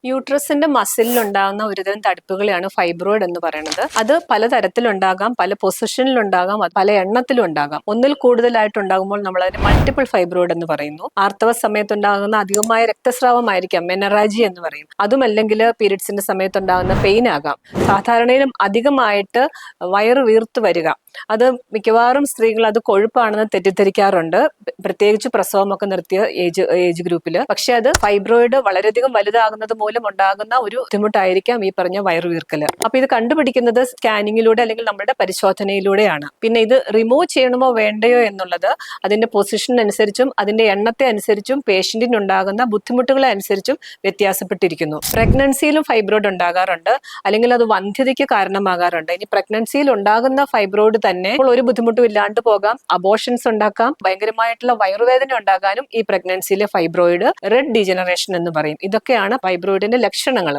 യൂട്രസിന്റെ മസിലിലുണ്ടാകുന്ന ഒരുതരം തടിപ്പുകളെയാണ് ഫൈബ്രോയിഡ് എന്ന് പറയുന്നത്. അത് പലതരത്തിലുണ്ടാകാം, പല പൊസിഷനിലുണ്ടാകാം, പല എണ്ണത്തിലും ഉണ്ടാകാം. ഒന്നിൽ കൂടുതലായിട്ടുണ്ടാകുമ്പോൾ നമ്മൾ അതിന് മൾട്ടിപ്പിൾ ഫൈബ്രോയിഡ് എന്ന് പറയുന്നു. ആർത്തവ സമയത്തുണ്ടാകുന്ന അധികമായ രക്തസ്രാവമായിരിക്കാം മെനറാജി എന്ന് പറയും. അതുമല്ലെങ്കിൽ പീരിയഡ്സിന്റെ സമയത്തുണ്ടാകുന്ന പെയിൻ ആകാം. സാധാരണയിലും അധികമായിട്ട് വയറ് വീർത്ത് വരിക, അത് മിക്കവാറും സ്ത്രീകൾ അത് കൊഴുപ്പാണെന്ന് തെറ്റിദ്ധരിക്കാറുണ്ട്, പ്രത്യേകിച്ച് പ്രസവമൊക്കെ നിർത്തിയ ഏജ് ഗ്രൂപ്പിൽ. പക്ഷെ അത് ഫൈബ്രോയിഡ് വളരെയധികം വലുതാകുന്നത് മൂലം ഉണ്ടാകുന്ന ഒരു ബുദ്ധിമുട്ടായിരിക്കാം ഈ പറഞ്ഞ വയറുവീർക്കല്. അപ്പൊ ഇത് കണ്ടുപിടിക്കുന്നത് സ്കാനിങ്ങിലൂടെ അല്ലെങ്കിൽ നമ്മുടെ പരിശോധനയിലൂടെയാണ്. പിന്നെ ഇത് റിമൂവ് ചെയ്യണമോ വേണ്ടയോ എന്നുള്ളത് അതിന്റെ പൊസിഷൻ അനുസരിച്ചും അതിന്റെ എണ്ണത്തെ അനുസരിച്ചും പേഷ്യന്റിന് ഉണ്ടാകുന്ന ബുദ്ധിമുട്ടുകളെ അനുസരിച്ചും വ്യത്യാസപ്പെട്ടിരിക്കുന്നു. പ്രഗ്നൻസിയിലും ഫൈബ്രോയിഡ് ഉണ്ടാകാറുണ്ട്, അല്ലെങ്കിൽ അത് വന്ധ്യതയ്ക്ക് കാരണമാകാറുണ്ട്. ഇനി പ്രഗ്നൻസിയിൽ ഉണ്ടാകുന്ന ഫൈബ്രോയിഡ് തന്നെ ഒരു ബുദ്ധിമുട്ടും ഇല്ലാണ്ട് പോകാം, അബോർഷൻസ് ഉണ്ടാക്കാം, ഭയങ്കരമായിട്ടുള്ള വയറുവേദന ഉണ്ടാകാനും ഈ പ്രഗ്നൻസിയിലെ ഫൈബ്രോയിഡ് റെഡ് ഡീജനറേഷൻ എന്ന് പറയും. ഇതൊക്കെയാണ് ഫൈബ്രോയിഡിന്റെ ലക്ഷണങ്ങൾ.